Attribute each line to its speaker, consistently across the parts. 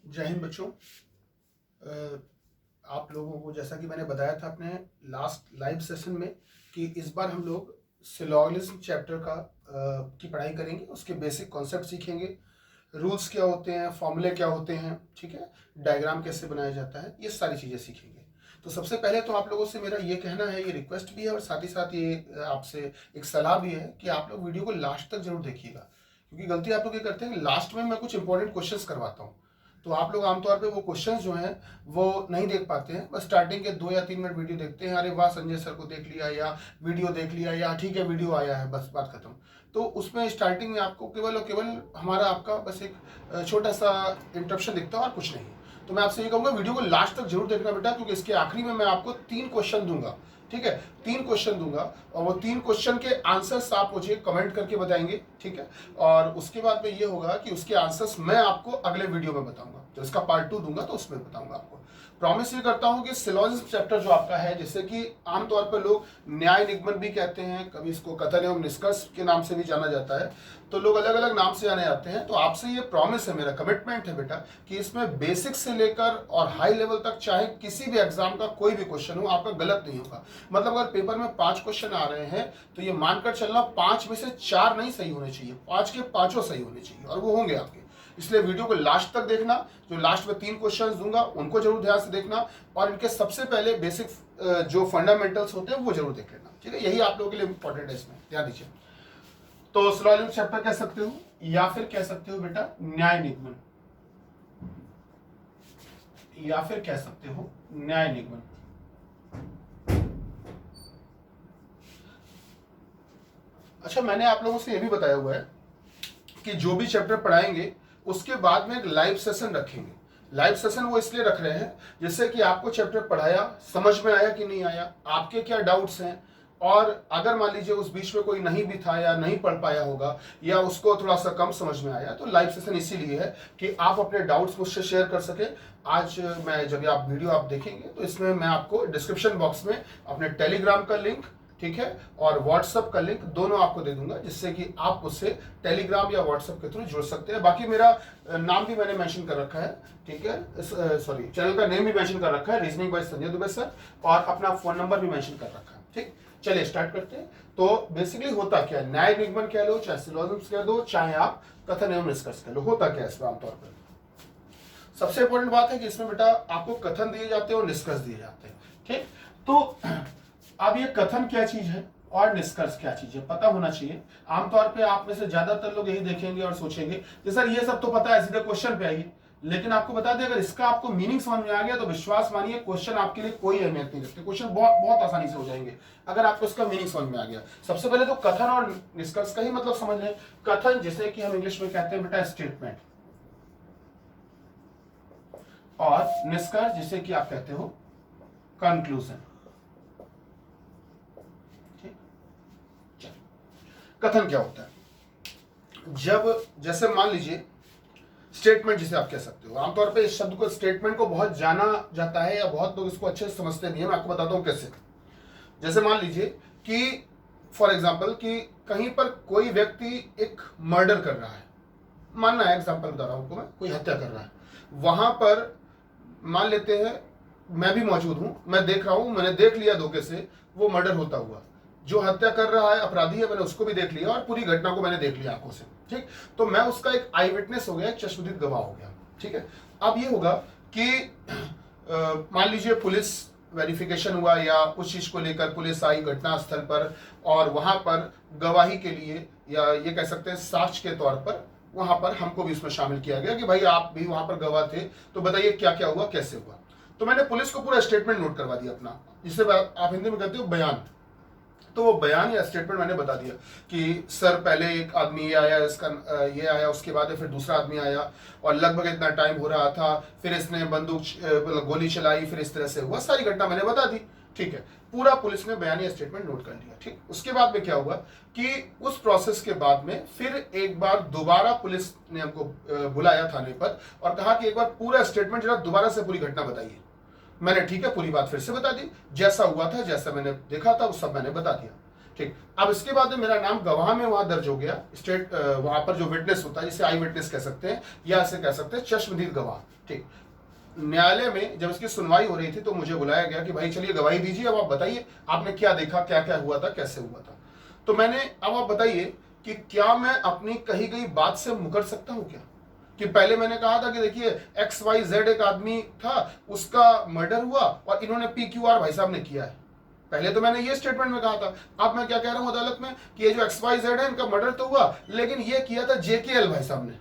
Speaker 1: जय हिंद बच्चों। आप लोगों को जैसा कि मैंने बताया था अपने लास्ट लाइव सेशन में कि इस बार हम लोग सिलॉजिज्म चैप्टर की पढ़ाई करेंगे। उसके बेसिक कॉन्सेप्ट सीखेंगे, रूल्स क्या होते हैं, फॉर्मूले क्या होते हैं, ठीक है, डायग्राम कैसे बनाया जाता है, ये सारी चीज़ें सीखेंगे। तो सबसे पहले तो आप लोगों से मेरा ये कहना है, ये रिक्वेस्ट भी है और साथ ही साथ ये आपसे एक सलाह भी है कि आप लोग वीडियो को लास्ट तक जरूर देखिएगा, क्योंकि गलती आप लोग ये करते हैं, लास्ट में मैं कुछ इंपॉर्टेंट क्वेश्चंस करवाता हूँ तो आप लोग आमतौर पे वो क्वेश्चंस जो हैं वो नहीं देख पाते हैं। बस स्टार्टिंग के 2 या 3 मिनट वीडियो देखते हैं, अरे वाह संजय सर को देख लिया या वीडियो देख लिया या ठीक है वीडियो आया है, बस बात खत्म। तो उसमें स्टार्टिंग में आपको केवल और केवल हमारा आपका बस एक छोटा सा इंटरप्शन दिखता है और कुछ नहीं। तो मैं आपसे ये कहूँगा वीडियो को लास्ट तक जरूर देखना बेटा, क्योंकि इसके आखिरी में मैं आपको 3 क्वेश्चन दूंगा, ठीक है, 3 क्वेश्चन दूंगा और वो 3 क्वेश्चन के आंसर्स आप मुझे कमेंट करके बताएंगे, ठीक है। और उसके बाद में ये होगा कि उसके आंसर्स मैं आपको अगले वीडियो में बताऊंगा, तो इसका पार्ट 2 दूंगा तो उसमें बताऊंगा आपको। प्रॉमिस ये करता हूं कि सिलॉजिज्म चैप्टर जो आपका है, जैसे कि आमतौर पर लोग न्याय निगमन भी कहते हैं, कभी इसको कथन एवं निष्कर्ष के नाम से भी जाना जाता है, तो लोग अलग अलग नाम से जाने जाते हैं। तो आपसे ये प्रॉमिस है, मेरा कमिटमेंट है बेटा, कि इसमें बेसिक से लेकर और हाई लेवल तक चाहे किसी भी एग्जाम का कोई भी क्वेश्चन हो आपका गलत नहीं होगा। मतलब अगर पेपर में 5 क्वेश्चन आ रहे हैं तो ये मानकर चलना 5 में से 4 नहीं सही होने चाहिए, 5 के 5 सही होने चाहिए और वो होंगे आपके। इसलिए वीडियो को लास्ट तक देखना, जो लास्ट में 3 क्वेश्चंस दूंगा उनको जरूर ध्यान से देखना और इनके सबसे पहले बेसिक जो फंडामेंटल्स होते हैं वो जरूर देख लेना, ठीक है। यही आप लोगों के लिए इंपॉर्टेंट है, इसमें ध्यान दीजिए। तो सिलॉजिज्म चैप्टर कह सकते हो या फिर कह सकते हो बेटा न्याय निगमन, या फिर कह सकते हो न्याय निगमन। अच्छा, मैंने आप लोगों से यह भी बताया हुआ है कि जो भी चैप्टर पढ़ाएंगे उसके बाद में एक लाइव सेशन रखेंगे। लाइव सेशन वो इसलिए रख रहे हैं जिससे कि आपको चैप्टर पढ़ाया समझ में आया कि नहीं आया, आपके क्या डाउट्स हैं, और अगर मान लीजिए उस बीच में कोई नहीं भी था या नहीं पढ़ पाया होगा या उसको थोड़ा सा कम समझ में आया, तो लाइव सेशन इसीलिए है कि आप अपने डाउट्स मुझसे शेयर कर सके। आज मैं जब आप वीडियो आप देखेंगे तो इसमें मैं आपको डिस्क्रिप्शन बॉक्स में अपने टेलीग्राम का लिंक, ठीक है, और व्हाट्सएप का लिंक दोनों आपको दे दूंगा, जिससे कि आप उससे टेलीग्राम या व्हाट्सएप के थ्रू जुड़ सकते हैं। बाकी मेरा नाम भी मैंने मेंशन कर रखा है, ठीक है, सॉरी, चैनल का नेम भी मेंशन कर रखा है, reasoning bye Sanjay Dubey sir, और अपना फोन नंबर भी मेंशन कर रखा है, ठीक। चलिए स्टार्ट करते हैं। तो बेसिकली होता क्या है, न्याय निगमन कह लो, चाहे सिलॉजिज्म कह दो, चाहे आप कथन एवं निष्कर्ष कह लो, होता क्या है इसमें आमतौर पर। सबसे इंपॉर्टेंट बात है कि इसमें बेटा आपको कथन दिए जाते हैं और निष्कर्ष दिए जाते हैं, ठीक। तो अब ये कथन क्या चीज है और निष्कर्ष क्या चीज है पता होना चाहिए। आमतौर पे आप में से ज्यादातर लोग यही देखेंगे और सोचेंगे कि सर ये सब तो पता है, सीधे क्वेश्चन पे आइए। लेकिन आपको बता दें, अगर इसका आपको मीनिंग समझ में आ गया तो विश्वास मानिए क्वेश्चन आपके लिए कोई अहमियत नहीं रखते, क्वेश्चन बहुत बहुत आसानी से हो जाएंगे अगर आपको इसका मीनिंग समझ में आ गया। सबसे पहले तो कथन और निष्कर्ष का ही मतलब समझ लें। कथन जिसे कि हम इंग्लिश में कहते हैं बेटा स्टेटमेंट, और निष्कर्ष जिसे कि आप कहते हो कंक्लूजन। कथन क्या होता है, जब जैसे मान लीजिए स्टेटमेंट जिसे आप कह सकते हो, आमतौर पे इस शब्द को स्टेटमेंट को बहुत जाना जाता है या बहुत लोग इसको अच्छे से समझते नहीं है। मैं आपको बताता हूं कैसे। जैसे मान लीजिए कि फॉर एग्जांपल कि कहीं पर कोई व्यक्ति एक मर्डर कर रहा है, मानना है, एग्जांपल बता रहा हूं आपको मैं, कोई हत्या कर रहा है, वहां पर मान लेते हैं मैं भी मौजूद हूं, मैं देख रहा हूं, मैंने देख लिया धोखे से वो मर्डर होता हुआ, जो हत्या कर रहा है अपराधी है, मैंने उसको भी देख लिया और पूरी घटना को मैंने देख लिया आंखों से, ठीक। तो मैं उसका एक आई विटनेस हो गया, एक चश्मदीद गवाह हो गया, ठीक है। अब ये होगा कि मान लीजिए पुलिस वेरिफिकेशन हुआ या उस चीज को लेकर पुलिस आई घटना स्थल पर और वहां पर गवाही के लिए या ये कह सकते हैं साक्ष्य के तौर पर वहां पर हमको भी उसमें शामिल किया गया कि भाई आप भी वहां पर गवाह थे, तो बताइए क्या क्या हुआ, कैसे हुआ। तो मैंने पुलिस को पूरा स्टेटमेंट नोट करवा दिया अपना, जिसे आप हिंदी में कहते हो बयान। तो वो बयान या स्टेटमेंट मैंने बता दिया कि सर पहले एक आदमी ये आया, इसका ये आया, उसके बाद फिर दूसरा आदमी आया और लगभग इतना टाइम हो रहा था, फिर इसने बंदूक गोली चलाई, फिर इस तरह से हुआ, सारी घटना मैंने बता दी, ठीक है। पूरा पुलिस ने बयान या स्टेटमेंट नोट कर लिया, ठीक। उसके बाद में क्या हुआ कि उस प्रोसेस के बाद में फिर एक बार दोबारा पुलिस ने हमको बुलाया थाने पर और कहा कि एक बार पूरा स्टेटमेंट जरा दोबारा से पूरी घटना बताइए। मैंने ठीक है पूरी बात फिर से बता दी, जैसा हुआ था, जैसा मैंने देखा था, वो सब मैंने बता दिया। ठीक। अब इसके बाद में मेरा नाम गवाह में वहां दर्ज हो गया, स्टेट वहां पर जो विटनेस होता है, जिसे आई विटनेस कह सकते हैं या ऐसे कह सकते हैं चश्मदीद गवाह। ठीक। न्यायालय में जब इसकी सुनवाई हो रही थी तो मुझे बुलाया गया कि भाई चलिए गवाही दीजिए, अब आप बताइए आपने क्या देखा, क्या क्या हुआ था, कैसे हुआ था। तो मैंने, अब आप बताइए कि क्या मैं अपनी कही गई बात से मुकर सकता हूं क्या? कि पहले मैंने कहा था कि देखिए XYZ एक आदमी था, उसका मर्डर हुआ और इन्होंने PQR भाई साहब ने किया है। पहले तो मैंने ये स्टेटमेंट में कहा था। अब मैं क्या कह रहा हूं अदालत में कि ये जो XYZ है इनका मर्डर तो हुआ, लेकिन ये किया था JKL भाई साहब ने,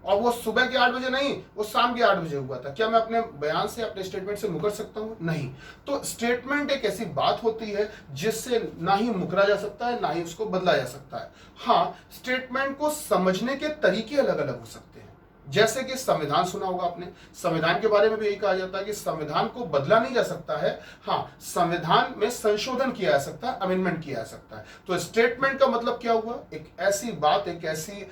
Speaker 1: और वो सुबह के 8 बजे नहीं, वो शाम के 8 बजे हुआ था। क्या मैं अपने बयान से, अपने स्टेटमेंट से मुकर सकता हूं? नहीं। तो स्टेटमेंट एक ऐसी बात होती है जिससे ना ही मुकरा जा सकता है, ना ही उसको बदला जा सकता है। हाँ, स्टेटमेंट को समझने के तरीके अलग अलग हो सकते हैं। जैसे कि संविधान सुना होगा आपने, संविधान के बारे में भी यही कहा जाता है कि संविधान को बदला नहीं जा सकता है, हाँ संविधान में संशोधन किया जा सकता है, अमेंडमेंट किया जा सकता है। तो स्टेटमेंट का मतलब क्या हुआ? एक ऐसी बात, एक ऐसी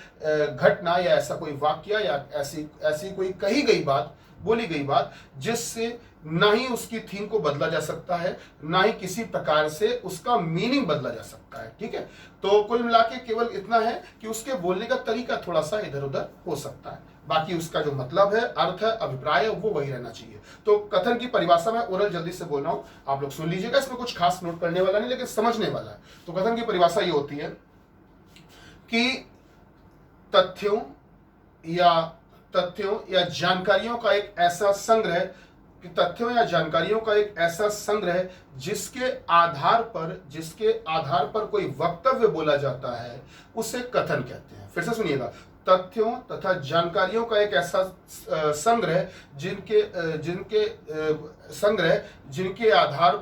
Speaker 1: घटना या ऐसा कोई वाक्य या ऐसी कोई कही गई बात, बोली गई बात, जिससे ना ही उसकी थीम को बदला जा सकता है, ना ही किसी प्रकार से उसका मीनिंग बदला जा सकता है। ठीक है, तो कुल मिला के केवल इतना है कि उसके बोलने का तरीका थोड़ा सा इधर उधर हो सकता है, बाकी उसका जो मतलब है, अर्थ है, अभिप्राय है, वो वही रहना चाहिए। तो कथन की परिभाषा में ओरल जल्दी से बोल रहा हूं, आप लोग सुन लीजिएगा, इसमें कुछ खास नोट करने वाला नहीं, लेकिन समझने वाला है। तो कथन की परिभाषा ये होती है कि तथ्यों या जानकारियों का एक ऐसा संग्रह, कि तथ्यों या जानकारियों का एक ऐसा संग्रह जिसके आधार पर कोई वक्तव्य बोला जाता है, उसे कथन कहते हैं। फिर से सुनिएगा, तथ्यों तथा जानकारियों का एक ऐसा संग्रह जिनके आधार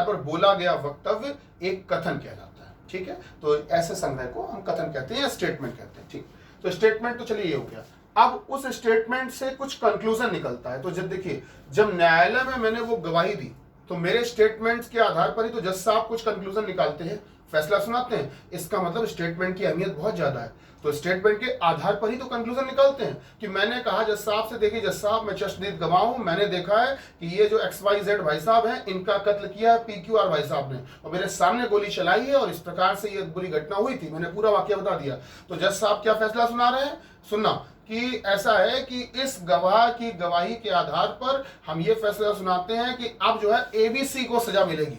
Speaker 1: पर बोला गया वक्तव्य एक कथन कहलाता है। ठीक है, तो ऐसे संग्रह को हम कथन कहते हैं या स्टेटमेंट कहते हैं। ठीक, तो स्टेटमेंट तो चलिए ये हो गया। अब उस स्टेटमेंट से कुछ कंक्लूजन निकलता है। तो जब देखिए, जब न्यायालय में मैंने वो गवाही दी तो मेरे स्टेटमेंट्स के आधार पर ही तो जज साहब कुछ कंक्लूजन निकालते हैं, फैसला सुनाते हैं। इसका मतलब स्टेटमेंट की अहमियत बहुत ज्यादा है। तो स्टेटमेंट के आधार पर ही तो कंक्लूजन निकालते हैं कि मैंने कहा जज साहब से, देखिए जज साहब मैं चश्मदीद गवाह हूं, मैंने देखा है कि ये जो XYZ भाई साहब हैं, इनका कत्ल किया है PQR भाई साहब ने, और मेरे सामने गोली चलाई है और इस प्रकार से ये बुरी घटना हुई थी। मैंने पूरा वाकया बता दिया। तो जज साहब क्या फैसला सुना रहे हैं? सुनना कि ऐसा है कि इस गवाह की गवाही के आधार पर हम ये फैसला सुनाते हैं कि अब जो है ABC को सजा मिलेगी।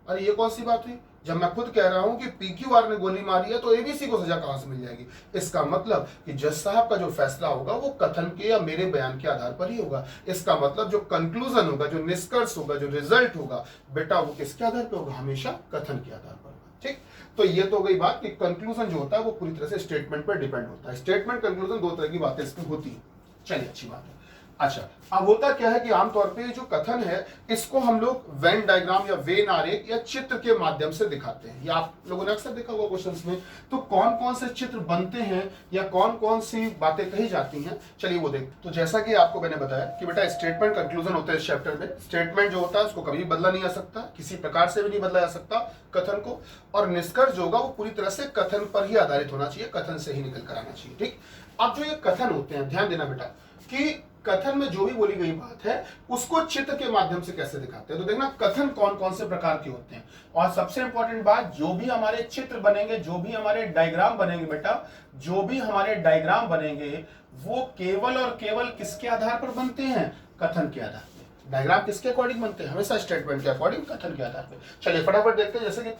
Speaker 1: अरे ये कौन सी बात हुई? जब मैं खुद कह रहा हूं कि PQR ने गोली मारी है तो ABC को सजा कहां से मिल जाएगी? इसका मतलब कि जज साहब का जो फैसला होगा वो कथन के या मेरे बयान के आधार पर ही होगा। इसका मतलब जो कंक्लूजन होगा, जो निष्कर्ष होगा, जो रिजल्ट होगा, बेटा वो किसके आधार पर होगा? हमेशा कथन के आधार पर होगा। ठीक, तो ये तो गई बात कि कंक्लूजन जो होता है वो पूरी तरह से स्टेटमेंट पर डिपेंड होता है। स्टेटमेंट, कंक्लूजन, दो तरह की बातें इसमें होती है। चलिए, अच्छी बात है। अच्छा, अब होता क्या है कि आमतौर पे जो कथन है इसको हम लोग वेन डायग्राम या वेन आरेख या चित्र के माध्यम से दिखाते हैं। या आप लोगों ने अक्सर देखा होगा क्वेश्चंस में, तो कौन कौन से चित्र बनते हैं या कौन कौन सी बातें कही जाती हैं, चलिए वो देख। तो जैसा कि आपको मैंने बताया कि बेटा स्टेटमेंट, कंक्लूजन होता है इस चैप्टर में। स्टेटमेंट जो होता है उसको कभी बदला नहीं जा सकता, किसी प्रकार से भी नहीं बदला जा सकता कथन को, और निष्कर्ष जो होगा वो पूरी तरह से कथन पर ही आधारित होना चाहिए, कथन से ही निकल कर आना चाहिए। ठीक, अब जो ये कथन होते हैं, ध्यान देना बेटा कि कथन में जो भी बोली गई बात है उसको चित्र के माध्यम से कैसे दिखाते हैं। तो देखना कथन कौन कौन से प्रकार के होते हैं, और सबसे इंपॉर्टेंट बात, जो भी हमारे चित्र बनेंगे, जो भी हमारे डायग्राम बनेंगे बेटा, जो भी हमारे डायग्राम बनेंगे वो केवल और केवल किसके आधार पर बनते हैं? कथन के आधार पर। डायग्राम किसके अकॉर्डिंग बनते हैं? हमेशा स्टेटमेंट के अकॉर्डिंग, कथन के आधार पर। चलिए फटाफट देखते हैं। जैसे कि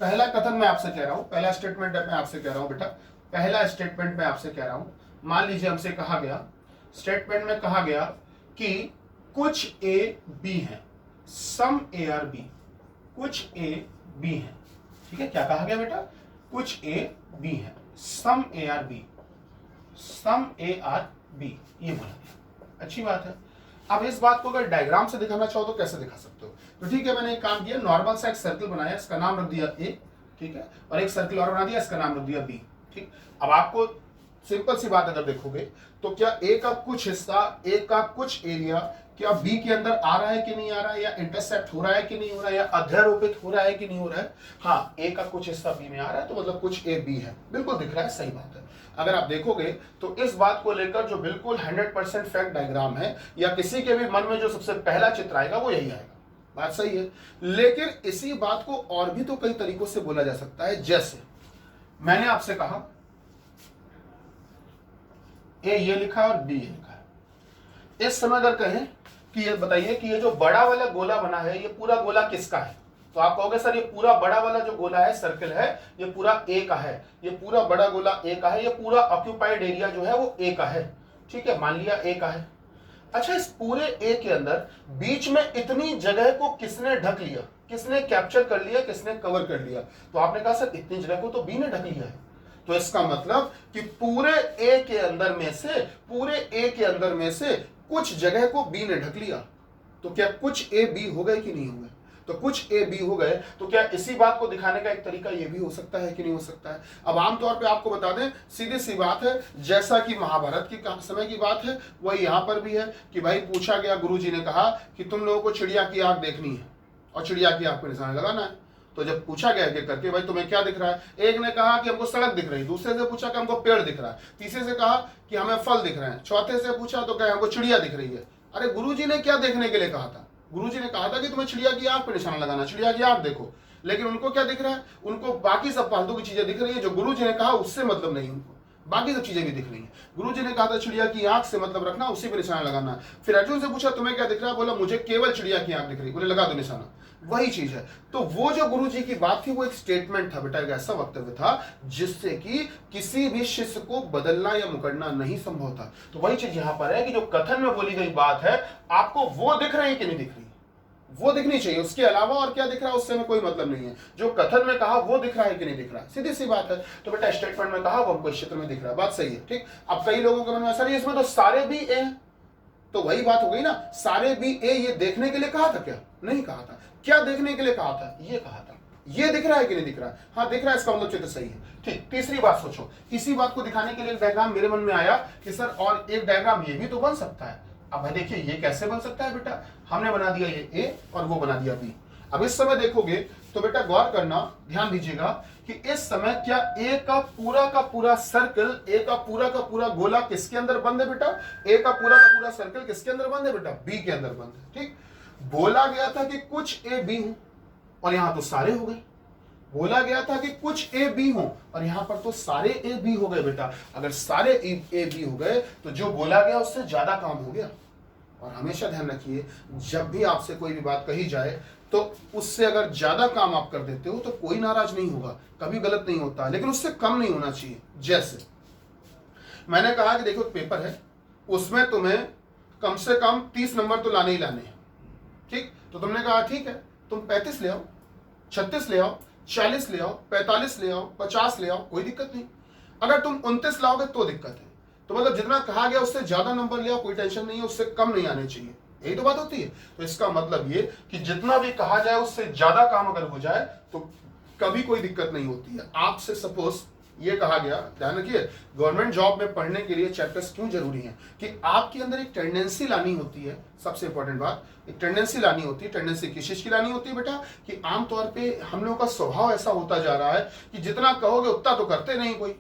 Speaker 1: पहला कथन मैं आपसे कह रहा हूं, पहला स्टेटमेंट मैं आपसे कह रहा हूं बेटा, पहला स्टेटमेंट मैं आपसे कह रहा हूं। मान लीजिए हमसे कहा गया, स्टेटमेंट में कहा गया कि कुछ A B है, सम A R B, कुछ A B है। ठीक है, क्या कहा गया बेटा? कुछ A B है, सम A R B, some A R B, ये बोला गया। अच्छी बात है। अब इस बात को अगर डायग्राम से दिखाना चाहो तो कैसे दिखा सकते हो? तो ठीक है, मैंने एक काम किया, नॉर्मल सा एक सर्कल बनाया, इसका नाम रख दिया A, ठीक है, और एक सर्कल और बना दिया, इसका नाम रख दिया B। ठीक, अब आपको सिंपल सी बात अगर देखोगे तो क्या ए का कुछ हिस्सा, ए का कुछ एरिया क्या बी के अंदर आ रहा है कि नहीं आ रहा है, या इंटरसेप्ट हो रहा है कि नहीं हो रहा है, या अध्यारोपित हो रहा है कि नहीं हो रहा है? हाँ, ए का कुछ हिस्सा बी में आ रहा है, तो मतलब कुछ ए बी है, बिल्कुल दिख रहा है, सही बात है। अगर आप देखोगे तो इस बात को लेकर जो बिल्कुल 100% फैक्ट डायग्राम है, या किसी के भी मन में जो सबसे पहला चित्र आएगा वो यही आएगा। बात सही है, लेकिन इसी बात को और भी तो कई तरीकों से बोला जा सकता है। जैसे मैंने आपसे कहा ए ये लिखा और बी ये लिखा है। इस समय अगर कहें कि ये बताइए कि ये जो बड़ा वाला गोला बना है ये पूरा गोला किसका है, तो आप कहोगे सर ये पूरा बड़ा वाला जो गोला है सर्कल है ये पूरा ए का है, ये पूरा बड़ा गोला ए का है, ये पूरा ऑक्यूपाइड एरिया जो है वो ए का है। ठीक है, मान लिया ए का है। अच्छा, इस पूरे ए के अंदर बीच में इतनी जगह को किसने ढक लिया, किसने कैप्चर कर लिया, किसने कवर कर लिया? तो आपने कहा सर इतनी जगह को तो बी ने ढक लिया है। तो इसका मतलब कि पूरे ए के अंदर में से, पूरे ए के अंदर में से कुछ जगह को बी ने ढक लिया। तो क्या कुछ ए बी हो गए कि नहीं हो गए? तो कुछ ए बी हो गए। तो क्या इसी बात को दिखाने का एक तरीका ये भी हो सकता है कि नहीं हो सकता है? अब आमतौर पे आपको बता दें, सीधी सी बात है, जैसा कि महाभारत की समय की बात है वही यहाँ पर भी है कि भाई पूछा गया, गुरुजी ने कहा कि तुम लोगों को चिड़िया की आंख देखनी है और चिड़िया की आंख पे निशाना लगाना है। तो जब पूछा गया कि करके भाई तुम्हें क्या दिख रहा है, एक ने कहा कि हमको सड़क दिख रही, दूसरे से पूछा कि हमको पेड़ दिख रहा है, तीसरे से कहा कि हमें फल दिख रहे हैं, चौथे से पूछा तो क्या हमको चिड़िया दिख रही है। अरे गुरुजी ने क्या देखने के लिए कहा था? गुरुजी ने कहा था कि तुम्हें चिड़िया की आंख पे निशाना लगाना, चिड़िया की आंख देखो। लेकिन उनको क्या दिख रहा है? उनको बाकी सब फालतू की चीजें दिख रही है। जो गुरुजी ने कहा उससे मतलब नहीं, उनको बाकी सब चीजें भी दिख रही है। गुरुजी ने कहा था चिड़िया की आंख से मतलब रखना, उसी पे निशाना लगाना। फिर अर्जुन से पूछा तुम्हें क्या दिख रहा है? बोला मुझे केवल चिड़िया की आंख दिख रही। बोले लगा दो निशाना। वही चीज है। तो वो जो गुरुजी की बात थी वो एक स्टेटमेंट था बेटा, एक ऐसा वक्तव्य था जिससे कि किसी भी शिष्य को बदलना या मुकरना नहीं संभव था। तो वही चीज यहां पर है कि जो कथन में बोली गई बात है, आपको वो दिख रही है कि नहीं दिख रही? वो दिखनी चाहिए, उसके अलावा और क्या दिख रहा है उससे में कोई मतलब नहीं है। जो कथन में कहा वो दिख रहा है कि नहीं दिख रहा है, सीधी सी बात है। तो बेटा स्टेटमेंट में कहा वो हमको क्षेत्र में दिख रहा है, बात सही है। ठीक, अब कई लोगों के मन में सर इसमें तो सारे भी ए हैं, तो वही बात हो गई ना, सारे भी ए ये देखने के लिए कहा था क्या? नहीं कहा था। क्या देखने के लिए कहा था? ये कहा था ये दिख रहा है कि नहीं दिख रहा है? हाँ दिख रहा है, इसका मतलब चित्र सही है। ठीक, तीसरी बात सोचो, इसी बात को दिखाने के लिए एक डायग्राम मेरे मन में आया कि सर और एक डायग्राम ये भी तो बन सकता है। अब भाई देखिए ये कैसे बन सकता है बेटा, हमने बना दिया ये ए और वो बना दिया बी। अब इस समय देखोगे तो बेटा गौर करना, ध्यान दीजिएगा कि इस समय क्या ए का पूरा सर्कल, ए का पूरा गोला किसके अंदर बंद है बेटा? ए का पूरा सर्कल किसके अंदर बंद है बेटा? बी के अंदर बंद है। ठीक, बोला गया था कि कुछ ए बी हो और यहां तो सारे हो गए। बोला गया था कि कुछ ए बी हो और यहां पर तो सारे ए बी हो गए बेटा। अगर सारे ए बी हो गए तो जो बोला गया उससे ज्यादा काम हो गया। और हमेशा ध्यान रखिए, जब भी आपसे कोई भी बात कही जाए तो उससे अगर ज्यादा काम आप कर देते हो तो कोई नाराज नहीं होगा, कभी गलत नहीं होता, लेकिन उससे कम नहीं होना चाहिए। जैसे मैंने कहा कि देखो पेपर है, उसमें तुम्हें कम से कम 30 नंबर तो लाने ही लाने हैं। ठीक, तो तुमने कहा ठीक है, तुम 35 ले आओ, 36 ले आओ, 40 ले आओ, 45 ले आओ, 50 ले आओ, कोई दिक्कत नहीं। अगर तुम 29 लाओगे तो दिक्कत है। तो मतलब जितना कहा गया उससे ज्यादा नंबर ले आओ, कोई टेंशन नहीं है, उससे कम नहीं आने चाहिए, यही तो बात होती है। तो इसका मतलब ये कि जितना भी कहा जाए उससे ज्यादा काम अगर हो जाए तो कभी कोई दिक्कत नहीं होती है। आपसे सपोज ये कहा गया, ध्यान रखिए, गवर्नमेंट जॉब में पढ़ने के लिए चैप्टर्स क्यों जरूरी हैं कि आपके अंदर एक टेंडेंसी लानी होती है। सबसे इंपॉर्टेंट बात, एक टेंडेंसी लानी होती है। टेंडेंसी किस चीज की लानी होती है बेटा? कि आमतौर पे हम लोगों का स्वभाव ऐसा होता जा रहा है कि जितना कहोगे उतना तो करते नहीं कोई,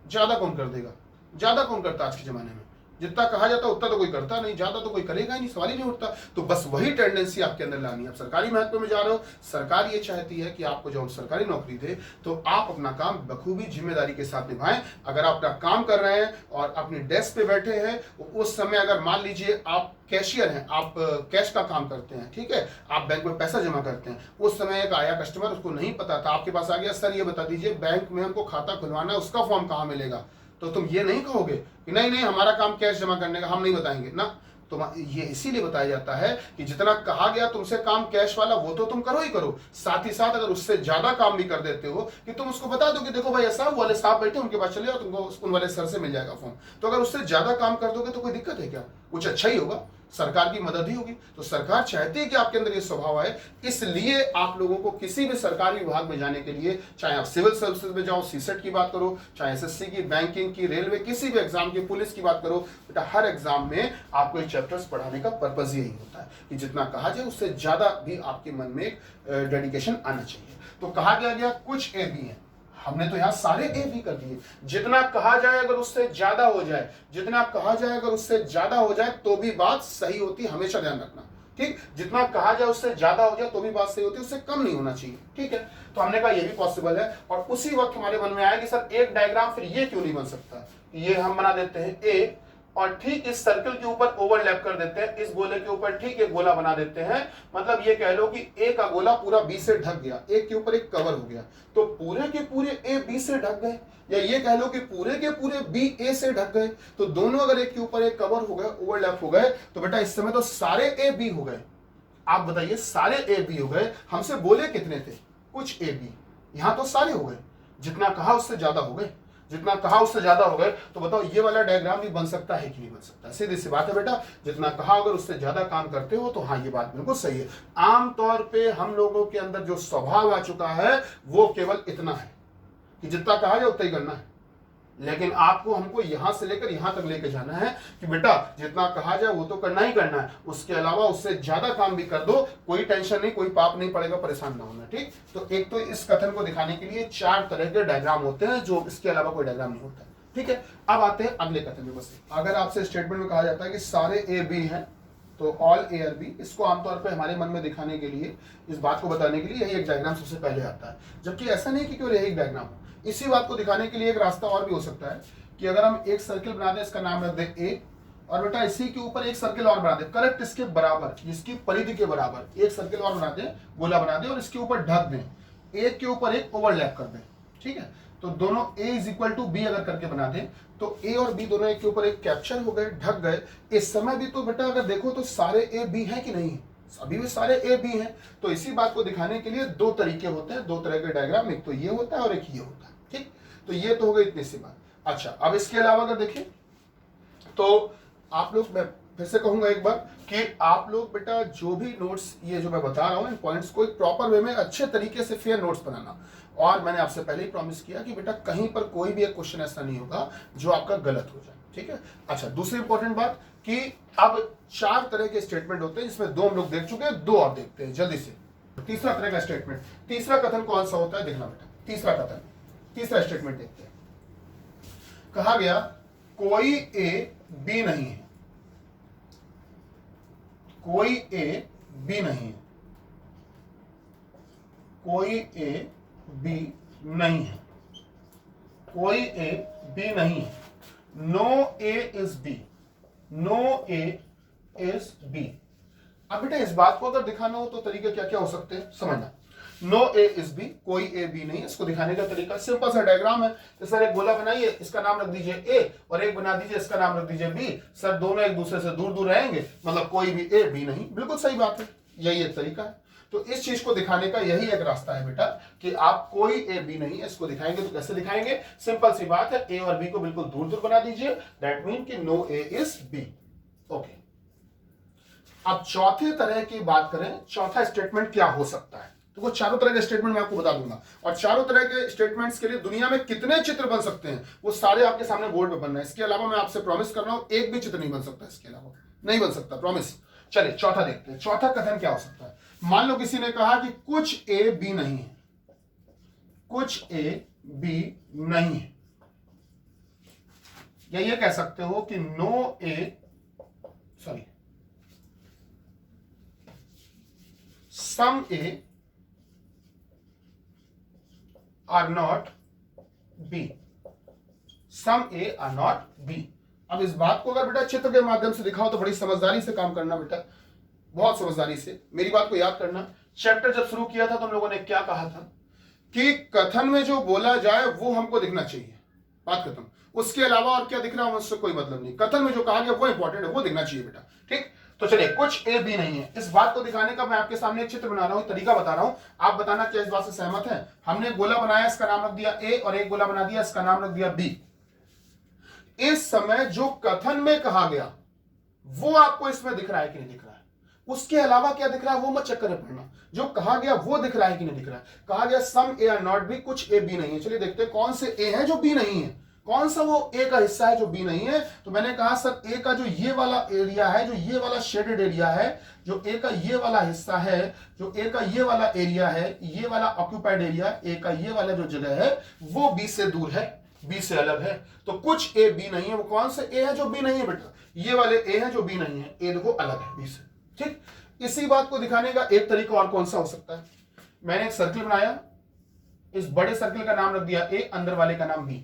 Speaker 1: ज्यादा कौन कर देगा? ज्यादा कौन करता आज के जमाने में? जितना कहा जाता उतना तो कोई करता नहीं, ज्यादा तो कोई करेगा ही नहीं, सवाल ही नहीं उठता। तो बस वही टेंडेंसी आपके अंदर लानी है। आप सरकारी महत्व में जा रहे हो, सरकार ये चाहती है कि आपको जब सरकारी नौकरी दे तो आप अपना काम बखूबी जिम्मेदारी के साथ निभाएं। अगर आप अपना काम कर रहे हैं और अपनी डेस्क पे बैठे हैं, उस समय अगर मान लीजिए आप कैशियर हैं, आप कैश का काम करते हैं, ठीक है, आप बैंक में पैसा जमा करते हैं, उस समय एक आया कस्टमर, उसको नहीं पता था, आपके पास आ गया, सर ये बता दीजिए बैंक में हमको खाता खुलवाना है, उसका फॉर्म कहाँ मिलेगा? तो तुम ये नहीं कहोगे कि नहीं नहीं हमारा काम कैश जमा करने का, हम नहीं बताएंगे ना। तो ये इसीलिए बताया जाता है कि जितना कहा गया तुमसे काम कैश वाला वो तो तुम करो ही करो, साथ ही साथ अगर उससे ज्यादा काम भी कर देते हो कि तुम उसको बता दो कि देखो भाई ऐसा वाले साहब बैठे उनके पास चले जाओ, तुमको उन वाले सर से मिल जाएगा फॉर्म। तो अगर उससे ज्यादा काम कर दोगे तो कोई दिक्कत है क्या? कुछ अच्छा ही होगा, सरकार की मदद ही होगी। तो सरकार चाहती है कि आपके अंदर ये स्वभाव आए, इसलिए आप लोगों को किसी भी सरकारी विभाग में जाने के लिए, चाहे आप सिविल सर्विसेज में जाओ, सीसेट की बात करो, चाहे एसएससी की, बैंकिंग की, रेलवे, किसी भी एग्जाम की, पुलिस की बात करो, बेटा हर एग्जाम में आपको ये चैप्टर्स पढ़ाने का पर्पज यही होता है कि जितना कहा जाए उससे ज्यादा भी आपके मन में एक डेडिकेशन आना चाहिए। तो कहा गया कुछ ए बी है, हमने तो यहां सारे ए बी कर दिए। जितना कहा जाए अगर उससे ज्यादा हो जाए, जितना कहा जाए अगर उससे ज्यादा हो जाए तो भी बात सही होती है, हमेशा ध्यान रखना। ठीक, जितना कहा जाए उससे ज्यादा हो जाए तो भी बात सही होती है, उससे कम नहीं होना चाहिए। ठीक है, तो हमने कहा ये भी पॉसिबल है। और उसी वक्त हमारे मन में आया कि सर एक डायग्राम फिर ये क्यों नहीं बन सकता, ये हम बना देते हैं ए, और ठीक इस सर्कल के ऊपर ओवरलैप कर देते हैं, इस गोले के ऊपर ठीक एक गोला बना देते हैं। मतलब ये कह लो कि ए का गोला पूरा बी से ढक गया, एक के ऊपर एक कवर हो गया, तो पूरे के पूरे ए बी से ढक गए, या ये कह लो कि पूरे के पूरे बी ए से ढक गए। तो दोनों अगर एक के ऊपर एक कवर हो गए, ओवरलैप हो गए, तो बेटा इस समय तो सारे ए बी हो गए। आप बताइए, सारे ए बी हो गए, हमसे बोले कितने थे, कुछ ए बी, यहां तो सारे हो गए, जितना कहा उससे ज्यादा हो गए, जितना कहा उससे ज्यादा हो गए। तो बताओ ये वाला डायग्राम भी बन सकता है कि नहीं बन सकता? सीधी सी बात है बेटा, जितना कहा अगर उससे ज्यादा काम करते हो तो हाँ ये बात बिल्कुल सही है। आमतौर पे हम लोगों के अंदर जो स्वभाव आ चुका है वो केवल इतना है कि जितना कहा जाए उतना ही करना है, लेकिन आपको हमको यहां से लेकर यहां तक लेके जाना है कि बेटा जितना कहा जाए वो तो करना ही करना है, उसके अलावा उससे ज्यादा काम भी कर दो, कोई टेंशन नहीं, कोई पाप नहीं पड़ेगा, परेशान ना होना। ठीक, तो एक तो इस कथन को दिखाने के लिए 4 तरह के डायग्राम होते हैं, जो इसके अलावा कोई डायग्राम नहीं होता। ठीक है, अब आते हैं अगले कथन में। बस अगर आपसे स्टेटमेंट में कहा जाता है कि सारे ए बी हैं तो ऑल ए आर बी, इसको आमतौर पर हमारे मन में दिखाने के लिए, इस बात को बताने के लिए यही एक डायग्राम सबसे पहले आता है। जबकि ऐसा नहीं कि केवल यही डायग्राम हो, इसी बात को दिखाने के लिए एक रास्ता और भी हो सकता है कि अगर हम एक सर्किल बना दें, इसका नाम रख दें ए, और बेटा इसी के ऊपर एक सर्किल और बना दें करेक्ट इसके बराबर, जिसकी परिधि के बराबर एक सर्किल और बना दें, गोला बना दें, और इसके ऊपर ढक दें, एक के ऊपर एक ओवरलैप कर दें। ठीक है, तो दोनों a is equal to B अगर करके बना दें तो a और b दोनों एक के ऊपर एक कैप्चर हो गए, ढक गए। इस समय भी तो बेटा अगर देखो तो सारे a b हैं कि नहीं, अभी भी सारे ए बी हैं। तो इसी बात को दिखाने के लिए 2 तरीके होते हैं, 2 तरह के डायग्राम, एक तो ये होता है और एक ये होता है। ठीक, तो ये तो हो गई इतनी सी बात। अच्छा, अब इसके अलावा अगर देखें तो आप लोग, मैं फिर से कहूंगा एक बार कि आप लोग बेटा जो भी नोट्स ये जो मैं बता रहा हूं, इन पॉइंट्स को एक प्रॉपर वे में अच्छे तरीके से फेयर नोट्स बनाना। और मैंने आपसे पहले ही प्रॉमिस किया कि बेटा कहीं पर कोई भी एक क्वेश्चन ऐसा नहीं होगा जो आपका गलत हो जाए। ठीक है, अच्छा, दूसरी इंपॉर्टेंट बात कि अब 4 तरह के स्टेटमेंट होते हैं, जिसमें 2 हम लोग देख चुके हैं, 2 और देखते हैं जल्दी से। तीसरा तरह का स्टेटमेंट, तीसरा कथन कौन सा होता है देखना बेटा, तीसरा कथन, तीसरा स्टेटमेंट देखते हैं। कहा गया कोई ए बी नहीं है, कोई ए बी नहीं है, कोई ए बी नहीं है, कोई ए बी नहीं है, no A is B, no A is B. अब बेटा इस बात को अगर दिखाना हो तो तरीके क्या क्या हो सकते हैं समझना। नो ए इज बी, कोई ए बी नहीं, इसको दिखाने का तरीका सिंपल सा डायग्राम है। तो सर एक गोला बनाइए, इसका नाम रख दीजिए ए, और एक बना दीजिए इसका नाम रख दीजिए बी। सर दोनों एक दूसरे से दूर दूर रहेंगे, मतलब कोई भी ए बी नहीं, बिल्कुल सही बात है, यही एक तरीका है। तो इस चीज को दिखाने का यही एक रास्ता है बेटा कि आप कोई ए बी नहीं है इसको दिखाएंगे। तो कैसे दिखाएंगे, सिंपल सी बात है, ए और बी को बिल्कुल दूर दूर बना दीजिए, दैट मीन कि no A is B. Okay, अब चौथे तरह की बात करें, चौथा स्टेटमेंट क्या हो सकता है। तो वो चारों तरह के स्टेटमेंट मैं आपको बता दूंगा, और चारों तरह के स्टेटमेंट्स के लिए दुनिया में कितने चित्र बन सकते हैं वो सारे आपके सामने बोर्ड पे बन रहे हैं। इसके अलावा मैं आपसे प्रॉमिस कर रहा हूं एक भी चित्र नहीं बन सकता, इसके अलावा नहीं बन सकता, प्रॉमिस। चलिए चौथा देखते हैं, चौथा कथन क्या हो सकता है। मान लो किसी ने कहा कि कुछ ए बी नहीं है, कुछ ए बी नहीं है, या ये कह सकते हो कि no A, sorry, some A are not B, some A are not B. अब इस बात को अगर बेटा चित्र के माध्यम से दिखाओ तो बड़ी समझदारी से काम करना बेटा, बहुत समझदारी से मेरी बात को याद करना। चैप्टर जब शुरू किया था तो हम लोगों ने क्या कहा था कि कथन में जो बोला जाए वो हमको दिखना चाहिए, बात खत्म। उसके अलावा और क्या दिख रहा है उससे कोई मतलब नहीं, कथन में जो कहा गया वो इंपॉर्टेंट है, वो दिखना चाहिए बेटा। ठीक, तो चलिए कुछ ए बी नहीं है, इस बात को दिखाने का मैं आपके सामने एक चित्र बना रहा हूं, तरीका बता रहा हूं, आप बताना क्या इस बात से सहमत है। हमने गोला बनाया, इसका नाम रख दिया ए, और एक गोला बना दिया, इसका नाम रख दिया बी। इस समय जो कथन में कहा गया वो आपको इसमें दिख रहा है कि नहीं दिख रहा है, उसके अलावा क्या दिख रहा है वो मत चक्कर में पड़ना, जो कहा गया वो दिख रहा है कि नहीं दिख रहा है। कहा गया सम ए आर नॉट बी, कुछ ए बी नहीं है। चलिए देखते हैं कौन से ए है जो बी नहीं है, कौन सा वो ए का हिस्सा है जो बी नहीं है। तो मैंने कहा सर ए का जो ये वाला एरिया है, जो ये वाला शेडेड एरिया है, जो ए का ये वाला हिस्सा है, जो ए का ये वाला एरिया है, ये वाला ऑक्यूपाइड एरिया, ए का ये वाला जो जगह है वो बी से दूर है, बी से अलग है। तो कुछ ए बी नहीं है, वो कौन से ए है जो बी नहीं है बेटा, ये वाले ए है जो बी नहीं है, ए देखो अलग है बी से। ठीक, इसी बात को दिखाने का एक तरीका और कौन सा हो सकता है, मैंने एक सर्कल बनाया, इस बड़े सर्कल का नाम रख दिया ए, अंदर वाले का नाम बी।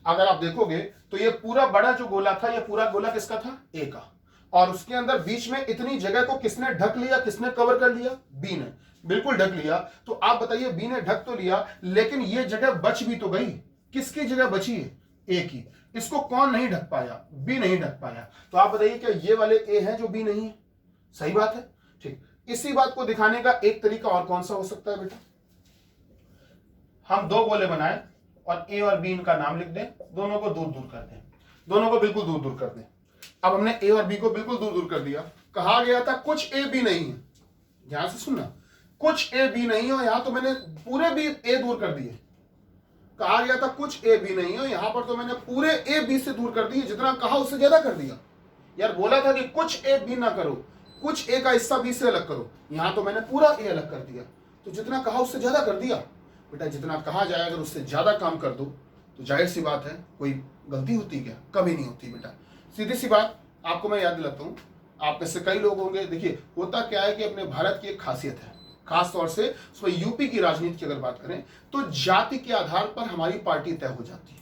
Speaker 1: अगर आप देखोगे तो ये पूरा बड़ा जो गोला था, ये पूरा गोला किसका था, ए का, और उसके अंदर बीच में इतनी जगह को किसने ढक लिया, किसने कवर कर लिया, बी ने, बिल्कुल ढक लिया। तो आप बताइए, बी ने ढक तो लिया, लेकिन ये जगह बच भी तो गई, किसकी जगह बची है, ए की। इसको कौन नहीं ढक पाया, बी नहीं ढक पाया। तो आप बताइए क्या ये वाले ए हैं जो बी नहीं है, सही बात है, ठीक। इसी बात को दिखाने का एक तरीका और कौन सा हो सकता है बेटा, हम दो गोले बनाए और ए और बी इनका नाम लिख दें, दोनों को दूर दूर कर दें, दोनों को बिल्कुल दूर दूर कर दें। अब हमने ए और बी को बिल्कुल दूर दूर कर दिया, कहा गया था कुछ ए बी नहीं है, ध्यान से सुनना, कुछ ए बी नहीं है, यहां तो मैंने पूरे बी ए दूर कर दिए। कहा गया था कुछ ए बी नहीं है, यहां पर तो मैंने पूरे ए बी से दूर कर दिए, जितना कहा उससे ज्यादा कर दिया। यार बोला था कि कुछ ए बी ना करो, कुछ ए का हिस्सा बी से अलग करो, यहां तो मैंने पूरा ए अलग कर दिया, तो जितना कहा उससे ज्यादा कर दिया। बेटा जितना कहा जाए अगर उससे ज्यादा काम कर दो तो जाहिर सी बात है कोई गलती होती क्या, कभी नहीं होती बेटा। सीधी सी बात आपको मैं याद दिलाता हूँ, आप में से कई लोग होंगे, देखिए होता क्या है कि अपने भारत की एक खासियत है, खास तौर से उसमें यूपी की राजनीति की अगर बात करें तो जाति के आधार पर हमारी पार्टी तय हो जाती है।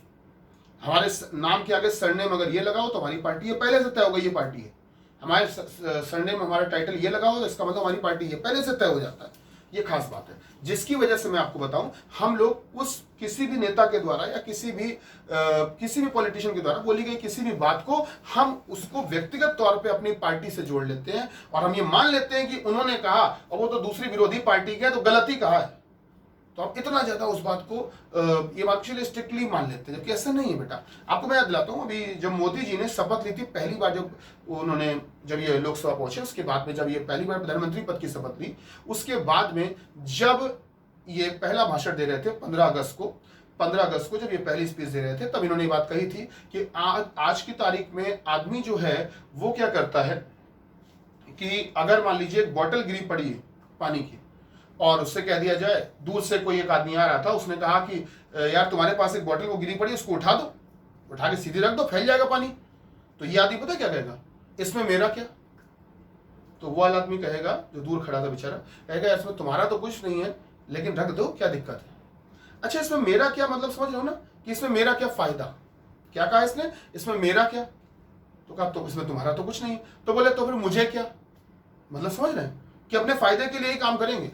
Speaker 1: हमारे नाम के आगे सरनेम अगर ये लगाओ तो हमारी पार्टी है, पहले से तय हो गई ये पार्टी है। हमारे सरनेम हमारा टाइटल ये लगाओ तो इसका मतलब हमारी पार्टी है, पहले से तय हो जाता है। ये खास बात है, जिसकी वजह से मैं आपको बताऊं, हम लोग उस किसी भी नेता के द्वारा या किसी भी पॉलिटिशियन के द्वारा बोली गई किसी भी बात को हम उसको व्यक्तिगत तौर पे अपनी पार्टी से जोड़ लेते हैं और हम ये मान लेते हैं कि उन्होंने कहा और वो तो दूसरी विरोधी पार्टी के है तो गलत ही कहा है, तो हम इतना ज्यादा उस बात को ये बात के लिए स्ट्रिक्टली मान लेते हैं, जबकि ऐसा नहीं है बेटा। आपको मैं याद दिलाता हूँ, अभी जब मोदी जी ने शपथ ली थी पहली बार, जब ये लोकसभा पहुंचे, उसके बाद में जब ये पहली बार प्रधानमंत्री पद की शपथ ली, उसके बाद में जब ये पहला भाषण दे रहे थे 15 अगस्त को जब ये पहली स्पीच दे रहे थे, तब इन्होंने ये बात कही थी कि आज की तारीख में आदमी जो है वो क्या करता है कि अगर मान लीजिए एक बॉटल गिरी पड़ी है पानी की और उससे कह दिया जाए, दूर से कोई एक आदमी आ रहा था, उसने कहा कि यार तुम्हारे पास एक बॉटल को गिरी पड़ी, उसको उठा दो, उठा के सीधी रख दो, फैल जाएगा पानी। तो ये आदमी पता क्या कहेगा, इसमें मेरा क्या। तो वो वाला आदमी कहेगा जो दूर खड़ा था बेचारा, कहेगा इसमें तुम्हारा तो कुछ नहीं है लेकिन रख दो, क्या दिक्कत है। अच्छा इसमें मेरा क्या मतलब, समझ रहे हो ना कि इसमें मेरा क्या फायदा, क्या कहा इसने, इसमें मेरा क्या, तो कहा तो इसमें तुम्हारा तो कुछ नहीं है, तो बोले तो फिर मुझे क्या, मतलब समझ रहे हैं कि अपने फायदे के लिए ही काम करेंगे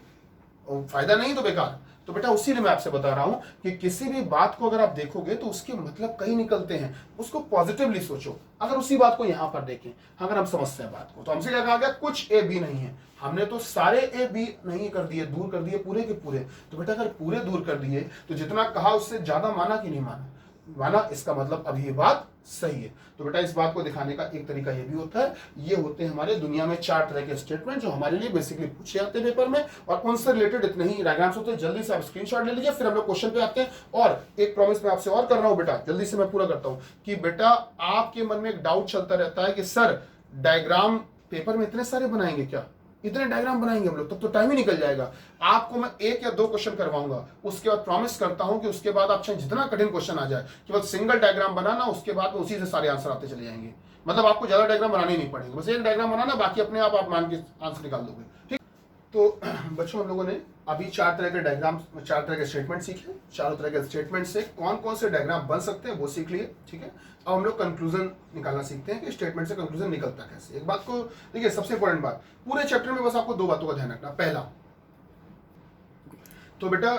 Speaker 1: और फायदा नहीं तो बेकार। तो बेटा उसी लिए मैं आपसे बता रहा हूं कि किसी भी बात को अगर आप देखोगे तो उसके मतलब कई निकलते हैं, उसको पॉजिटिवली सोचो। अगर उसी बात को यहां पर देखें, अगर हम समझते हैं बात को, तो हमसे क्या कहा गया, कुछ ए बी नहीं है, हमने तो सारे ए बी नहीं कर दिए, दूर कर दिए पूरे के पूरे। तो बेटा अगर पूरे दूर कर दिए तो जितना कहा उससे ज्यादा माना कि नहीं माना, इसका मतलब अभी ये बात सही है। तो बेटा इस बात को दिखाने का एक तरीका ये भी होता है, ये होते हैं हमारे दुनिया में 4 तरह के स्टेटमेंट जो हमारे लिए बेसिकली पूछे जाते हैं पेपर में, और उनसे रिलेटेड इतने ही डायग्राम्स होते हैं। जल्दी से आप स्क्रीनशॉट ले लीजिए, फिर हम लोग क्वेश्चन पे आते हैं। और एक प्रॉमिस मैं आपसे और कर रहा हूं बेटा, जल्दी से मैं पूरा करता हूं कि बेटा आपके मन में एक डाउट चलता रहता है कि सर डायग्राम पेपर में इतने सारे बनाएंगे क्या, इतने डायग्राम बनाएंगे हम लोग, तब तो टाइम ही निकल जाएगा। आपको मैं 1 या 2 क्वेश्चन करवाऊंगा, उसके बाद प्रॉमिस करता हूं कि उसके बाद आप चाहे जितना कठिन क्वेश्चन आ जाए, केवल सिंगल डायग्राम बनाना, उसके बाद में उसी से सारे आंसर आते चले जाएंगे। मतलब आपको ज्यादा डायग्राम बनाने नहीं पड़ेंगे, बस एक डायग्राम बनाना, बाकी अपने आप मान के आंसर निकाल दोगे। ठीक, तो बच्चों हम लोगों ने अभी 4 तरह के डायग्राम, 4 तरह के स्टेटमेंट सीखे। चारों तरह के स्टेटमेंट से कौन कौन से डायग्राम बन सकते हैं वो सीख लिए। ठीक है, अब हम लोग कंक्लूजन निकालना सीखते हैं कि स्टेटमेंट से कंक्लूजन निकलता कैसे। एक बात को देखिए, सबसे इंपॉर्टेंट बात, पूरे चैप्टर में बस आपको 2 बातों का ध्यान रखना। पहला तो बेटा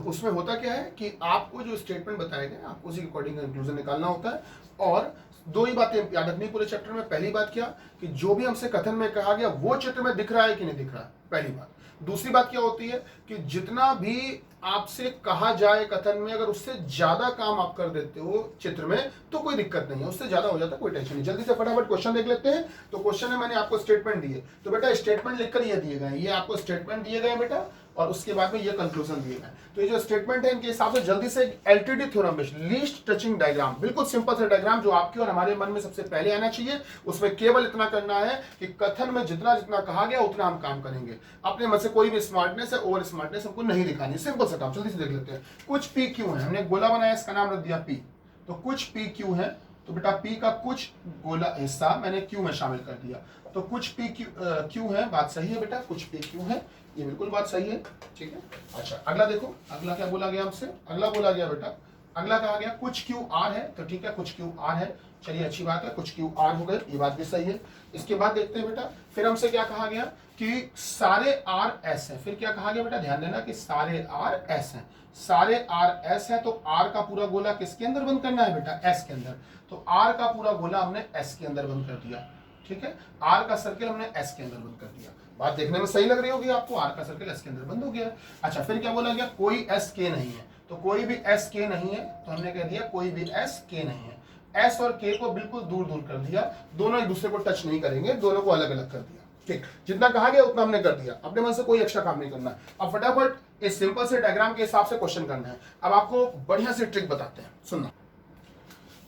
Speaker 1: उसमें होता क्या है कि आपको जो स्टेटमेंट बताए गए आपको उसी के अकॉर्डिंग कंक्लूजन निकालना होता है। और 2 ही बातें याद रखनी पूरे चैप्टर में। पहली बात क्या कि जो भी हमसे कथन में कहा गया वो चित्र में दिख रहा है कि नहीं दिख रहा है, पहली बात। दूसरी बात क्या होती है कि जितना भी आपसे कहा जाए कथन में, अगर उससे ज्यादा काम आप कर देते हो चित्र में तो कोई दिक्कत नहीं है, उससे ज्यादा हो जाता है कोई टेंशन नहीं। जल्दी से फटाफट क्वेश्चन देख लेते हैं। तो क्वेश्चन में मैंने आपको स्टेटमेंट दिए, तो बेटा स्टेटमेंट लिखकर ये दिए गए, ये आपको स्टेटमेंट दिए गए बेटा, और उसके बाद में ये कंक्लूजन दिए गए। तो ये जो स्टेटमेंट है इनके हिसाब से जल्दी से LTD theorem based least touching diagram, बिल्कुल सिंपल सा डायग्राम जो आपके और हमारे मन में सबसे पहले आना चाहिए। उसमें केवल इतना करना है कि कथन में जितना जितना कहा गया उतना हम काम करेंगे। अपने मन से कोई भी स्मार्टनेस है, ओवर स्मार्टनेस हमको नहीं दिखानी, सिंपल सा काम। जल्दी से देख लेते हैं। कुछ पी क्यू है, हमने गोला बनाया, इसका नाम रख दिया पी। तो कुछ पी क्यू है तो बेटा P का कुछ गोला हिस्सा मैंने Q में शामिल कर दिया, तो कुछ P Q है, बात सही है बेटा, कुछ P Q है, ये बिल्कुल बात सही है, ठीक है। अच्छा अगला देखो, अगला क्या बोला गया हमसे, अगला बोला गया बेटा, अगला कहा गया कुछ Q R है, तो ठीक है कुछ Q R है, चलिए अच्छी बात है, कुछ Q R हो गए, ये बात भी सही है। इसके बाद देखते हैं बेटा, फिर हमसे क्या कहा गया कि सारे R S है, फिर क्या कहा गया बेटा, ध्यान देना कि सारे R S हैं, सारे R S है, तो R का पूरा गोला किसके अंदर बंद करना है बेटा, S के अंदर, तो R का पूरा गोला हमने S के अंदर बंद कर दिया, ठीक है, R का सर्किल हमने S के अंदर बंद कर दिया। बात देखने में सही लग रही होगी आपको, R का सर्किल S के अंदर बंद हो गया। अच्छा फिर क्या बोला गया, कोई S K नहीं है, तो कोई भी S K नहीं है, तो हमने कह दिया कोई भी S K नहीं है, S और K को बिल्कुल दूर दूर कर दिया, दोनों एक दूसरे को टच नहीं करेंगे, दोनों को अलग अलग कर दिया, ठीक, जितना कहा गया उतना हमने कर दिया, अपने मन से कोई एक्स्ट्रा काम नहीं करना। अब फटाफट इस सिंपल से डायग्राम के हिसाब से क्वेश्चन करना है। अब आपको बढ़िया से ट्रिक बताते हैं, सुनना।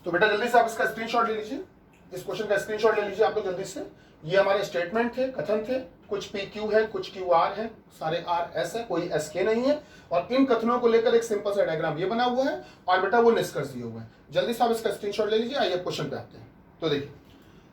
Speaker 1: तो बेटा जल्दी से आप इसका स्क्रीनशॉट ले लीजिए, इस क्वेश्चन का स्क्रीनशॉट ले लीजिए आप लोग जल्दी से। ये हमारे स्टेटमेंट थे, कथन थे, कुछ पी क्यू है, कुछ क्यू आर है, सारे आर एस है, कोई एस के नहीं है, और इन कथनों को लेकर एक सिंपल सा डायग्राम ये बना हुआ है, और बेटा वो निष्कर्ष दिए हुए हैं। जल्दी से आप इसका स्क्रीनशॉट ले लीजिए। आइए क्वेश्चन पे आते हैं। तो देखिए,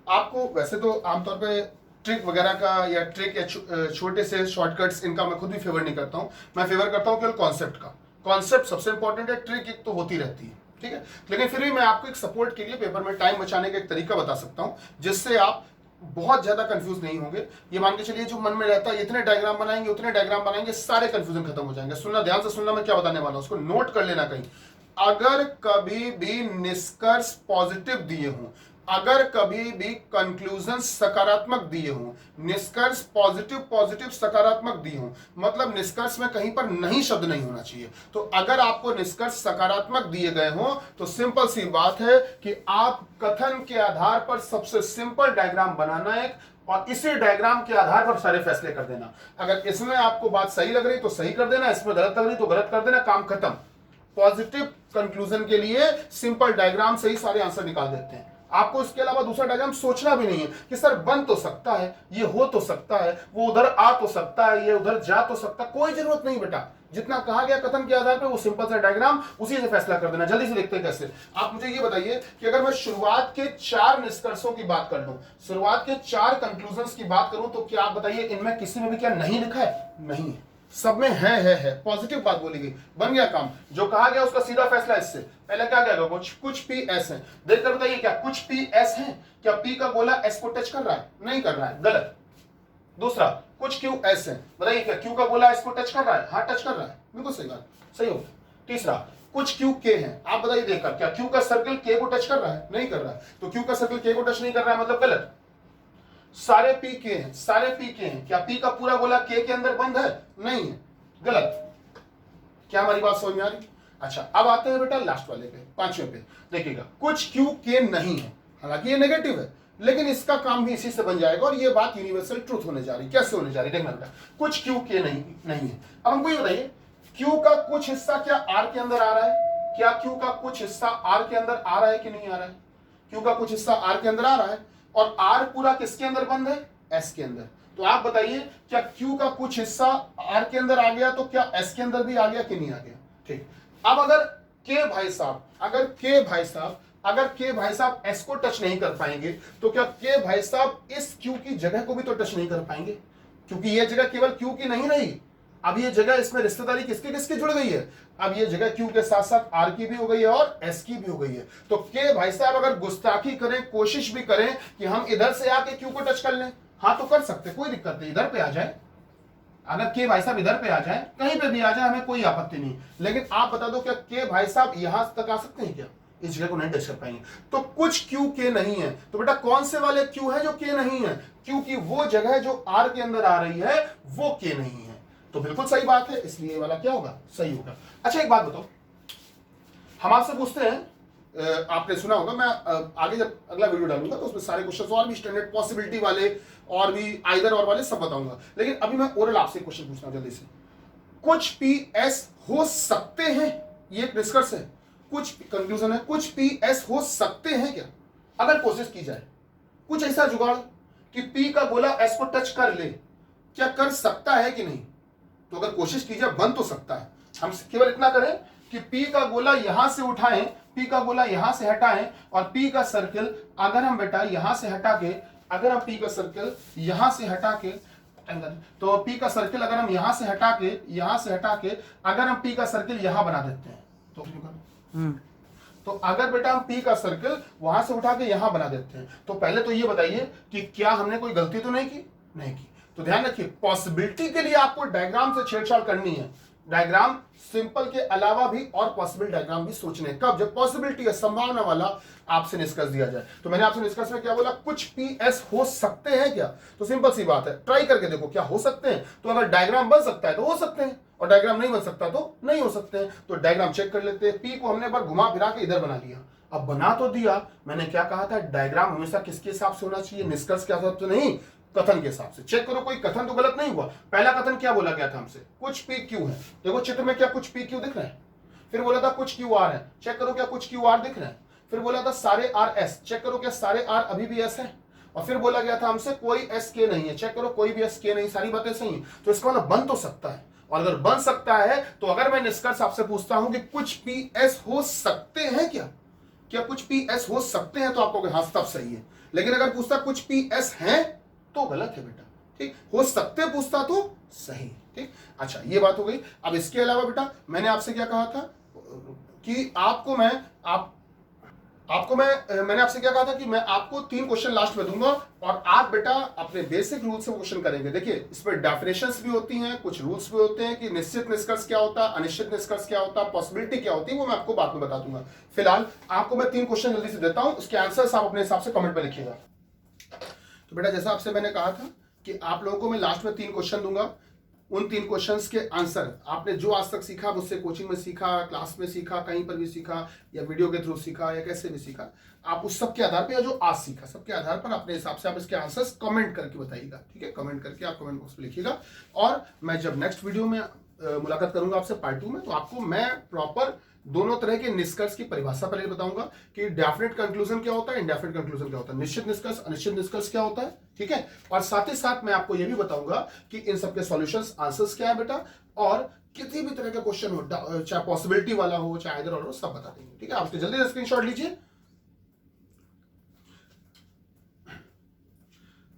Speaker 1: आपको वैसे तो आमतौर पे ट्रिक वगैरह का या ट्रिक या छोटे से शॉर्टकट्स इनका मैं खुद भी फेवर नहीं करता हूँ, मैं फेवर करता हूँ केवल कॉन्सेप्ट का। कॉन्सेप्ट सबसे इंपॉर्टेंट है, ट्रिक एक तो होती रहती है, ठीक है, लेकिन फिर भी मैं आपको एक सपोर्ट के लिए पेपर में टाइम बचाने का एक तरीका बता सकता हूँ, जिससे आप बहुत ज्यादा कंफ्यूज नहीं होंगे। ये मान के चलिए जो मन में रहता है, इतने डायग्राम बनाएंगे उतने डायग्राम बनाएंगे, सारे कंफ्यूजन खत्म हो जाएंगे। सुनना, ध्यान से सुनना, मैं क्या बताने वाला हूं उसको नोट कर लेना कहीं। अगर कभी भी निष्कर्ष पॉजिटिव दिए हों, अगर कभी भी कंक्लूजन सकारात्मक दिए हों, निष्कर्ष पॉजिटिव पॉजिटिव सकारात्मक दिए हों, मतलब निष्कर्ष में कहीं पर नहीं शब्द नहीं होना चाहिए। तो अगर आपको निष्कर्ष सकारात्मक दिए गए हों, तो सिंपल सी बात है कि आप कथन के आधार पर सबसे सिंपल डायग्राम बनाना है, और इसी डायग्राम के आधार पर सारे फैसले कर देना। अगर इसमें आपको बात सही लग रही तो सही कर देना, इसमें गलत लग रही तो गलत कर देना, काम खत्म। पॉजिटिव कंक्लूजन के लिए सिंपल डायग्राम से ही सारे आंसर निकाल देते हैं। आपको इसके अलावा दूसरा डायग्राम सोचना भी नहीं है कि सर बन तो सकता है, ये हो तो सकता है, वो उधर आ तो सकता है, ये उधर जा तो सकता है, कोई जरूरत नहीं बेटा। जितना कहा गया कथन के आधार पर वो सिंपल सा डायग्राम, उसी से फैसला कर देना। जल्दी से देखते हैं कैसे। आप मुझे ये बताइए कि अगर मैं शुरुआत के 4 निष्कर्षों की बात कर लूं, शुरुआत के 4 कंक्लूजन्स की बात करूं, तो क्या आप बताइए इनमें किसी में भी क्या नहीं लिखा है? नहीं है, सब में है। पॉजिटिव बात बोली गई, बन गया काम। जो कहा गया उसका सीधा फैसला इससे। पहले क्या कहेगा, कुछ पी एस है, देखकर बताइए क्या कुछ पी एस है? क्या पी का गोला एस को टच कर रहा है? नहीं कर रहा है, गलत। दूसरा, कुछ क्यू एस है, बताइए क्या क्यू का गोला एस को टच कर रहा है? हाँ टच कर रहा है, बिल्कुल सही बात, सही हो। तीसरा, कुछ क्यू के है, आप बताइए देखकर क्या क्यू का सर्कल के को टच कर रहा है? नहीं कर रहा है, तो क्यू का सर्कल के को टच नहीं कर रहा है मतलब गलत। सारे पी के हैं, सारे पी के हैं, क्या पी का पूरा गोला के अंदर बंद है? नहीं है, गलत। क्या हमारी बात समझ में आ रही? अच्छा अब आते हैं बेटा लास्ट वाले पे, 5वें पे। देखिएगा, कुछ क्यू के नहीं है, हालांकि ये नेगेटिव है, लेकिन इसका काम भी इसी से बन जाएगा, और ये बात यूनिवर्सल ट्रूथ होने जा रही। कैसे होने जा रही देखना बेटा, कुछ क्यू के नहीं है। अब हमको ये बताइए, क्यू का कुछ हिस्सा क्या आर के अंदर आ रहा है? क्या क्यू का कुछ हिस्सा आर के अंदर आ रहा है कि नहीं आ रहा है? क्यू का कुछ हिस्सा आर के अंदर आ रहा है, और आर पूरा किसके अंदर बंद है? एस के अंदर। तो आप बताइए क्या क्यू का कुछ हिस्सा आर के अंदर आ गया, तो क्या एस के अंदर भी आ गया कि नहीं आ गया? ठीक। अब अगर के भाई साहब एस को टच नहीं कर पाएंगे, तो क्या के भाई साहब इस क्यू की जगह को भी तो टच नहीं कर पाएंगे? क्योंकि ये जगह केवल क्यू की नहीं रही, अब ये जगह, इसमें रिश्तेदारी किसकी किसकी जुड़ गई है? अब ये जगह क्यू के साथ साथ आर की भी हो गई है और एस की भी हो गई है। तो के भाई साहब अगर गुस्ताखी करें, कोशिश भी करें कि हम इधर से आके क्यू को टच कर लें, हाँ तो कर सकते, कोई दिक्कत नहीं, इधर पे आ जाए। अगर के भाई साहब इधर पे आ जाए, कहीं पे भी आ जाए, हमें कोई आपत्ति नहीं। लेकिन आप बता दो क्या के भाई साहब यहां तक आ सकते हैं क्या? इस जगह को नहीं टच कर पाएंगे। तो कुछ क्यू के नहीं है, तो बेटा कौन से वाले क्यू है जो के नहीं है? क्योंकि वो जगह जो आर के अंदर आ रही है वो के नहीं है। तो बिल्कुल सही बात है, इसलिए वाला क्या होगा? सही होगा। अच्छा एक बात बताओ, हम आपसे पूछते हैं, आपने सुना होगा, मैं आगे जब अगला वीडियो डालूंगा तो उसमें सारे क्वेश्चन और भी स्टैंडर्ड पॉसिबिलिटी वाले और भी आइदर और वाले सब बताऊंगा, लेकिन अभी मैं ओरल आपसे क्वेश्चन पूछना हूं जल्दी से। कुछ पी एस हो सकते हैं, ये एक निष्कर्ष है, कुछ कंक्लूजन है, कुछ पी एस हो सकते हैं क्या? अगर कोशिश की जाए, कुछ ऐसा जुगाड़ कि पी का गोला एस को टच कर ले, क्या कर सकता है कि नहीं? तो अगर कोशिश की जाए बन तो सकता है। हम केवल इतना करें कि पी का गोला यहां से उठाएं पी का गोला यहां से हटाएं और पी का सर्किल अगर हम बेटा यहां से हटा के, अगर हम पी का सर्किल यहां से हटा के, तो पी का सर्किल अगर हम यहां से हटा के अगर हम पी का सर्किल यहां बना देते हैं तो अगर बेटा हम पी का सर्किल वहां से उठा के यहां बना देते हैं, तो पहले तो ये बताइए कि क्या हमने कोई गलती तो नहीं की? नहीं की। तो ध्यान रखिए, पॉसिबिलिटी के लिए आपको डायग्राम से छेड़छाड़ करनी है। डायग्राम सिंपल के अलावा भी और पॉसिबल डायग्राम भी सोचने, कब? जब पॉसिबिलिटी है, संभावना वाला आपसे निष्कर्ष दिया जाए। तो मैंने आपसे निष्कर्ष में क्या बोला? कुछ पीएस हो सकते हैं क्या? तो सिंपल सी बात है, ट्राई करके देखो क्या हो सकते हैं। तो अगर डायग्राम बन सकता है तो हो सकते हैं, और डायग्राम नहीं बन सकता तो नहीं हो सकते हैं। तो डायग्राम चेक कर लेते हैं। पी को हमने बार घुमा फिरा के इधर बना लिया, अब बना तो दिया। मैंने क्या कहा था? डायग्राम हमेशा किसके हिसाब से होना चाहिए? निष्कर्ष के हिसाब से नहीं, कथन के हिसाब से। चेक करो कोई कथन तो गलत नहीं हुआ। पहला कथन क्या बोला गया था हमसे? कुछ पी क्यू है। देखो चित्र में क्या कुछ पी क्यू दिख रहे हैं? फिर बोला था कुछ क्यू आर है। चेक करो क्या कुछ क्यू आर दिख रहे हैं? फिर बोला था सारे आर एस। चेक करो क्या सारे आर अभी भी एस है? और फिर बोला गया था हमसे कोई एस के नहीं है। चेक करो कोई भी एस के नहीं। सारी बातें सही हैं। तो इसका मतलब बन तो सकता है, और अगर बन सकता है तो अगर मैं निष्कर्ष आपसे पूछता हूं कि कुछ पी एस हो सकते हैं क्या? क्या कुछ पी एस हो सकते हैं? तो आपको हाँ तब सही है। लेकिन अगर पूछता कुछ पी एस है तो गलत है बेटा। ठीक, हो सकते पूछता तो सही। ठीक, अच्छा ये बात हो गई। अब इसके अलावा बेटा मैंने आपसे क्या कहा था कि मैंने आपसे क्या कहा था कि मैं आपको 3 क्वेश्चन लास्ट में दूंगा, और आप बेटा अपने बेसिक रूल से क्वेश्चन करेंगे। देखिए इसमें डेफिनेशंस भी होती हैं, कुछ रूल्स भी होते हैं कि निश्चित निष्कर्ष क्या होता है, अनिश्चित निष्कर्ष क्या होता है, पॉसिबिलिटी क्या होती है, वो मैं आपको बाद में बता दूंगा। फिलहाल आपको मैं 3 क्वेश्चन जल्दी से देता हूं, उसके आंसर्स आप अपने हिसाब से कमेंट में लिखिएगा। तो बेटा जैसा आपसे मैंने कहा था कि आप लोगों को मैं लास्ट में 3 क्वेश्चन दूंगा। उन 3 क्वेश्चंस के आंसर आपने जो आज तक सीखा, मुझसे कोचिंग में सीखा, क्लास में सीखा, कहीं पर भी सीखा, या वीडियो के थ्रू सीखा, या कैसे भी सीखा, आप उस सब के आधार पर, या जो आज सीखा सबके आधार पर अपने हिसाब से आप इसके आंसर्स कमेंट करके बताइएगा। ठीक है, कमेंट करके आप कमेंट बॉक्स में लिखिएगा। और मैं जब नेक्स्ट वीडियो में मुलाकात करूंगा आपसे पार्ट 2 में, तो आपको मैं प्रॉपर दोनों तरह के निष्कर्ष की परिभाषा पहले बताऊंगा कि डेफिनेट कंक्लूजन क्या होता है, इंडेफिनेट कंक्लूजन क्या होता है, निश्चित निष्कर्ष, अनिश्चित निष्कर्ष क्या होता है। ठीक है, और साथ ही साथ मैं आपको यह भी बताऊंगा कि इन सबके सॉल्यूशंस, आंसर्स क्या है बेटा, और किसी भी तरह का क्वेश्चन हो, चाहे पॉसिबिलिटी वाला हो, चाहे इधर हो, सब बता देंगे। ठीक है, आप जल्दी से स्क्रीनशॉट लीजिए।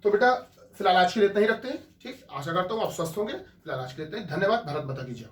Speaker 1: तो बेटा फिलहाल आज के लिए इतना ही रखते हैं। ठीक, आशा करता हूं आप स्वस्थ होंगे। फिलहाल आज के लिए इतना ही। धन्यवाद। भारत माता की जय।